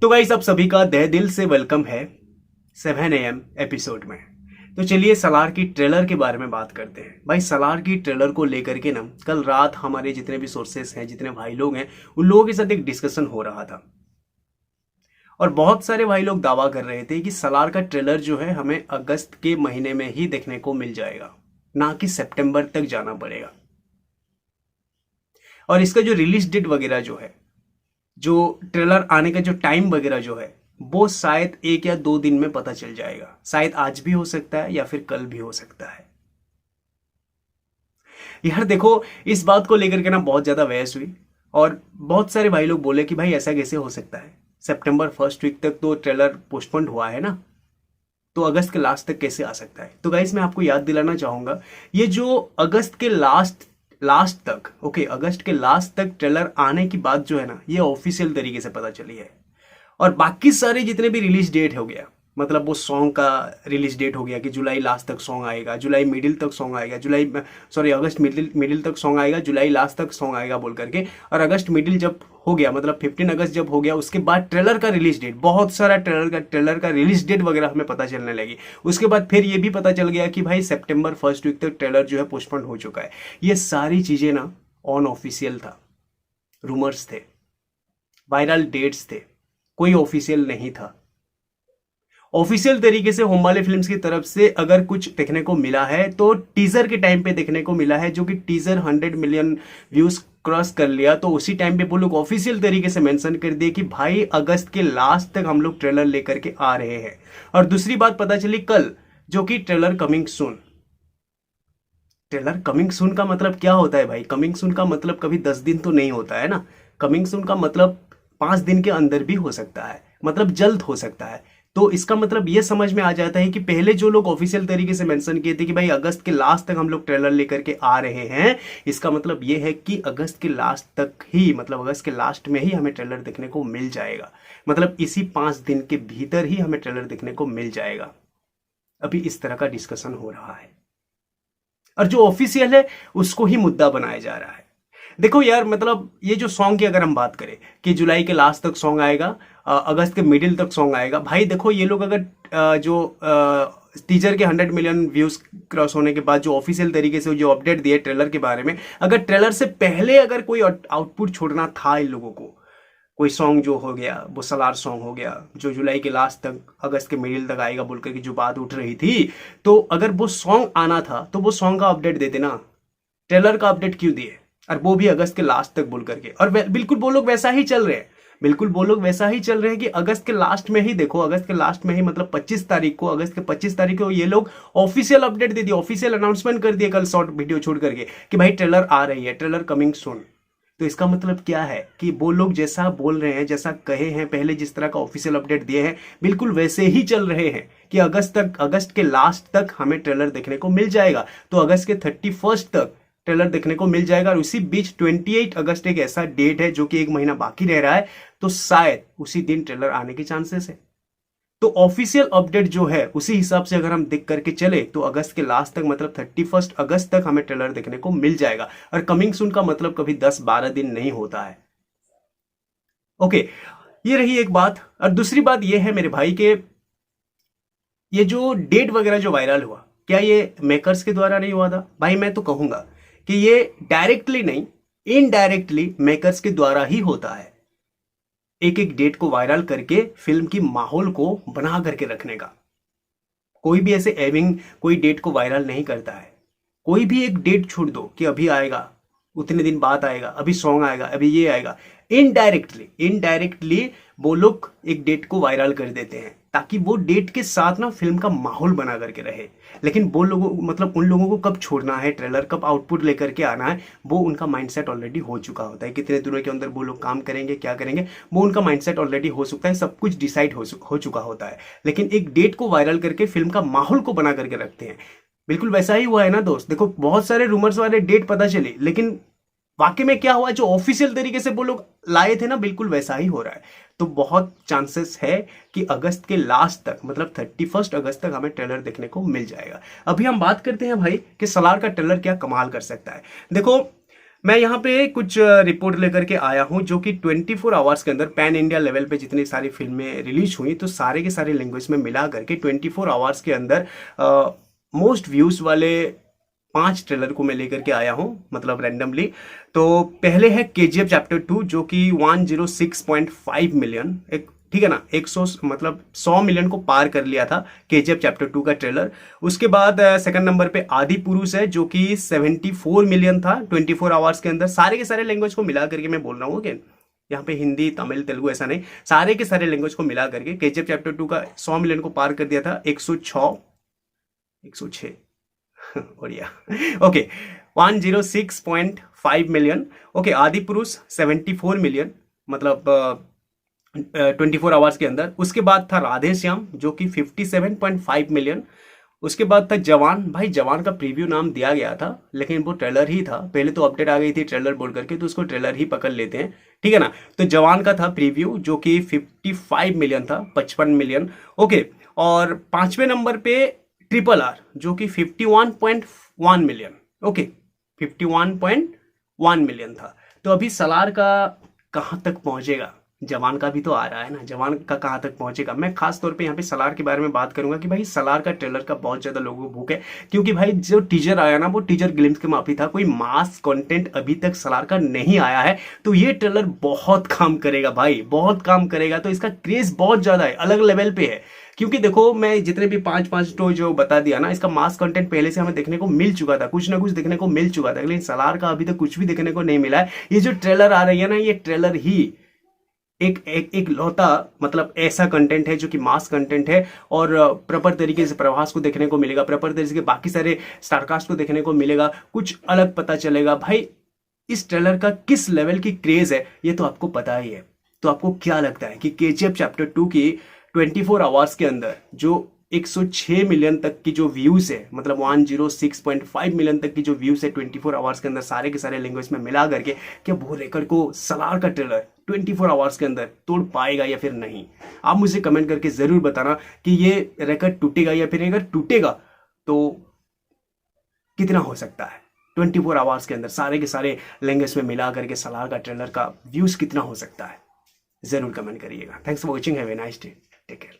तो गाइस आप सभी का तहे दिल से वेलकम है 7 AM एपिसोड में। तो चलिए सलार की ट्रेलर के बारे में बात करते हैं। भाई सलार की ट्रेलर को लेकर के ना कल रात हमारे जितने भी सोर्सेस हैं, जितने भाई लोग हैं, उन लोगों के साथ एक डिस्कशन हो रहा था और बहुत सारे भाई लोग दावा कर रहे थे कि सलार का ट्रेलर जो है हमें अगस्त के महीने में ही देखने को मिल जाएगा, ना कि सितंबर तक जाना पड़ेगा। और इसका जो रिलीज डेट वगैरह जो है, जो ट्रेलर आने का जो टाइम वगैरह जो है, वो शायद 1 या 2 दिन में पता चल जाएगा। शायद आज भी हो सकता है या फिर कल भी हो सकता है। यार देखो, इस बात को लेकर के ना बहुत ज्यादा बहस हुई और बहुत सारे भाई लोग बोले कि भाई ऐसा कैसे हो सकता है, सितंबर फर्स्ट वीक तक तो ट्रेलर पोस्टपोन्ड हुआ है ना, तो अगस्त के लास्ट तक कैसे आ सकता है। तो गाइस मैं आपको याद दिलाना चाहूंगा, ये जो अगस्त के लास्ट तक, ओके, अगस्त के लास्ट तक ट्रेलर आने की बात जो है ना, ये ऑफिशियल तरीके से पता चली है। और बाकी सारे जितने भी रिलीज डेट हो गया, मतलब वो सॉन्ग का रिलीज डेट हो गया कि जुलाई लास्ट तक सॉन्ग आएगा, जुलाई मिडिल तक सॉन्ग आएगा, अगस्त मिडिल तक सॉन्ग आएगा, जुलाई लास्ट तक सॉन्ग आएगा बोल करके। और अगस्त मिडिल जब हो गया, मतलब 15 अगस्त जब हो गया, उसके बाद ट्रेलर का रिलीज डेट, बहुत सारा ट्रेलर का रिलीज डेट वगैरह हमें पता चलने लगी। उसके बाद फिर ये भी पता चल गया कि भाई सितंबर फर्स्ट वीक तक ट्रेलर जो है पोस्टपोन हो चुका है। ये सारी चीजें ना ऑन ऑफिशियल था, रूमर्स थे, वायरल डेट्स थे, कोई ऑफिशियल नहीं था। ऑफिशियल तरीके से होमवाले फिल्म्स की तरफ से अगर कुछ देखने को मिला है तो टीजर के टाइम पे देखने को मिला है, जो कि टीजर 100 मिलियन व्यूज क्रॉस कर लिया। तो उसी टाइम पे वो लोग ऑफिशियल तरीके से मेंशन कर दिए कि भाई अगस्त के लास्ट तक हम लोग ट्रेलर लेकर के आ रहे हैं। और दूसरी बात पता चली कल, जो कि trailer coming soon. Trailer coming soon का मतलब क्या होता है भाई? कमिंग सून का मतलब कभी 10 दिन तो नहीं होता है ना। कमिंग सून का मतलब 5 दिन के अंदर भी हो सकता है, मतलब जल्द हो सकता है। तो इसका मतलब ये समझ में आ जाता है कि पहले जो लोग ऑफिशियल तरीके से मेंशन किए थे कि भाई अगस्त के लास्ट तक हम लोग ट्रेलर लेकर के आ रहे हैं, इसका मतलब ये है कि अगस्त के लास्ट तक ही, मतलब अगस्त के लास्ट में ही हमें ट्रेलर देखने को मिल जाएगा। मतलब इसी 5 दिन के भीतर ही हमें ट्रेलर देखने को मिल जाएगा। अभी इस तरह का डिस्कशन हो रहा है और जो ऑफिशियल है उसको ही मुद्दा बनाया जा रहा है। देखो यार, मतलब ये जो सॉन्ग की अगर हम बात करें कि जुलाई के लास्ट तक सॉन्ग आएगा, अगस्त के मिडिल तक सॉन्ग आएगा, भाई देखो ये लोग अगर टीजर के 100 मिलियन व्यूज क्रॉस होने के बाद जो ऑफिशियल तरीके से जो अपडेट दिए ट्रेलर के बारे में, अगर ट्रेलर से पहले अगर कोई आउटपुट छोड़ना था इन लोगों को, कोई सॉन्ग जो हो गया, वो सलार सॉन्ग हो गया जो जुलाई के लास्ट तक अगस्त के मिडिल तक आएगा बोल करके जो बात उठ रही थी, तो अगर वो सॉन्ग आना था तो वो सॉन्ग का अपडेट देते ना। ट्रेलर का अपडेट क्यों दिए? और वो भी अगस्त के लास्ट तक बोल करके। और बिल्कुल वो लोग वैसा ही चल रहे हैं, बिल्कुल वो लोग वैसा ही चल रहे हैं कि अगस्त के लास्ट में ही, देखो अगस्त के लास्ट में ही, मतलब 25 तारीख को, अगस्त के 25 तारीख को ये लोग ऑफिशियल अपडेट दे दिए, ऑफिशियल अनाउंसमेंट कर दिए कल शॉर्ट वीडियो छोड़ करके कि भाई ट्रेलर आ रही है, ट्रेलर कमिंग सून। तो इसका मतलब क्या है कि वो लोग जैसा बोल रहे हैं, जैसा कहे हैं पहले, जिस तरह का ऑफिशियल अपडेट दिए हैं, बिल्कुल वैसे ही चल रहे हैं कि अगस्त के लास्ट तक हमें ट्रेलर देखने को मिल जाएगा। तो अगस्त के 31 तक ट्रेलर देखने को मिल जाएगा। और उसी बीच 28 अगस्त एक ऐसा डेट है जो कि 1 महीना बाकी रह रहा है, तो शायद उसी दिन ट्रेलर आने के चांसेस है। तो ऑफिशियल अपडेट जो है उसी हिसाब से अगर हम देख करके चले तो अगस्त के लास्ट तक, मतलब 31 अगस्त तक हमें ट्रेलर देखने को मिल जाएगा। और कमिंग सून का मतलब कभी 10-12 दिन नहीं होता है। ओके, ये रही एक बात। और दूसरी बात ये है मेरे भाई के, ये जो डेट वगैरह जो वायरल हुआ, क्या ये मेकर्स के द्वारा नहीं हुआ था? भाई मैं तो कहूंगा कि ये डायरेक्टली नहीं, इनडायरेक्टली मेकर्स के द्वारा ही होता है। एक एक डेट को वायरल करके फिल्म की माहौल को बना करके रखने का। कोई भी ऐसे एविंग कोई डेट को वायरल नहीं करता है। कोई भी एक डेट छोड़ दो कि अभी आएगा, उतने दिन बाद आएगा, अभी सॉन्ग आएगा, अभी ये आएगा। इनडायरेक्टली वो लोग एक डेट को वायरल कर देते हैं ताकि वो डेट के साथ ना फिल्म का माहौल बना करके रहे। लेकिन वो लोगों, मतलब उन लोगों को कब छोड़ना है ट्रेलर, कब आउटपुट लेकर के आना है, वो उनका माइंडसेट ऑलरेडी हो चुका होता है। कितने दिनों के अंदर वो लोग काम करेंगे, क्या करेंगे, वो उनका माइंडसेट ऑलरेडी हो सकता है, सब कुछ डिसाइड हो चुका होता है। लेकिन एक डेट को वायरल करके फिल्म का माहौल को बना करके रखते हैं। बिल्कुल वैसा ही हुआ है ना दोस्त। देखो बहुत सारे रूमर्स वाले डेट पता चले, लेकिन वाकई में क्या हुआ, जो ऑफिशियल तरीके से वो लोग लाए थे ना, बिल्कुल वैसा ही हो रहा है। तो बहुत चांसेस है कि अगस्त के लास्ट तक, मतलब 31 अगस्त तक हमें ट्रेलर देखने को मिल जाएगा। अभी हम बात करते हैं भाई कि सलार का ट्रेलर क्या कमाल कर सकता है। देखो मैं यहाँ पे कुछ रिपोर्ट लेकर के आया हूँ जो कि 24 आवर्स के अंदर पैन इंडिया लेवल पे जितनी सारी फिल्में रिलीज हुई तो सारे के सारे लैंग्वेज में मिला करके 24 आवर्स के अंदर मोस्ट व्यूज वाले 5 ट्रेलर को मैं लेकर के आया हूँ, मतलब रैंडमली। तो पहले है केजीएफ चैप्टर 2 जो कि 106.5 मिलियन, एक ठीक है ना, 100 मतलब 100 मिलियन को पार कर लिया था केजीएफ चैप्टर 2 का ट्रेलर। उसके बाद सेकंड नंबर पे आदि पुरुष है जो कि 74 मिलियन था 24 आवर्स के अंदर। सारे के सारे लैंग्वेज को मिला करके मैं बोल रहा हूँ अगेन, यहाँ पे हिंदी तमिल तेलुगु ऐसा नहीं, सारे के सारे लैंग्वेज को मिला करके केजीएफ चैप्टर 2 का 100 मिलियन को पार कर दिया था। 106 बढ़िया, ओके 106.5 मिलियन। ओके आदि पुरुष 74 मिलियन, मतलब 24 आवर्स के अंदर। उसके बाद था राधे श्याम जो कि 57.5 मिलियन। उसके बाद था जवान। भाई जवान का प्रीव्यू नाम दिया गया था लेकिन वो ट्रेलर ही था, पहले तो अपडेट आ गई थी ट्रेलर बोल करके, तो उसको ट्रेलर ही पकड़ लेते हैं, ठीक है ना। तो जवान का था प्रीव्यू जो कि 55 मिलियन था, 55 मिलियन। ओके, और 5वें नंबर पे RRR जो कि 51.1 मिलियन। ओके 51.1 मिलियन था। तो अभी सलार का कहाँ तक पहुंचेगा, जवान का भी तो आ रहा है ना, जवान का कहाँ तक पहुंचेगा। मैं खास तौर पे यहाँ पे सलार के बारे में बात करूंगा कि भाई सलार का ट्रेलर का बहुत ज्यादा लोगों को भूख है, क्योंकि भाई जो टीजर आया ना वो टीजर ग्लिम्स के माफी था, कोई मास कंटेंट अभी तक सलार का नहीं आया है। तो ये ट्रेलर बहुत काम करेगा भाई, बहुत काम करेगा। तो इसका क्रेज बहुत ज्यादा है, अलग लेवल पे है। क्योंकि देखो मैं जितने भी 5 तो जो बता दिया ना, इसका मास कंटेंट पहले से हमें देखने को मिल चुका था, कुछ ना कुछ देखने को मिल चुका था, लेकिन सलार का अभी तक कुछ भी देखने को नहीं मिला है। ये जो ट्रेलर आ रही है ना, ये ट्रेलर ही एक लौता मतलब ऐसा कंटेंट है जो कि मास कंटेंट है, और प्रॉपर तरीके से प्रभास को देखने को मिलेगा, प्रॉपर तरीके से बाकी सारे स्टारकास्ट को देखने को मिलेगा, कुछ अलग पता चलेगा। भाई इस ट्रेलर का किस लेवल की क्रेज है ये तो आपको पता ही है। तो आपको क्या लगता है कि केजीएफ चैप्टर 2 की 24 आवर्स के अंदर जो 106 मिलियन तक की जो व्यूज है, मतलब 106.5 मिलियन तक की जो व्यूज है 24 आवर्स के अंदर सारे के सारे लैंग्वेज में मिला करके, क्या वो रिकॉर्ड को सलार का ट्रेलर 24 आवर्स के अंदर तोड़ पाएगा या फिर नहीं? आप मुझे कमेंट करके जरूर बताना कि ये रिकॉर्ड टूटेगा, या फिर अगर टूटेगा तो कितना हो सकता है 24 आवर्स के अंदर सारे के सारे लैंग्वेज में मिला करके सलार का ट्रेलर का व्यूज कितना हो सकता है, जरूर कमेंट करिएगा। Thanks for watching, have a nice day, take care.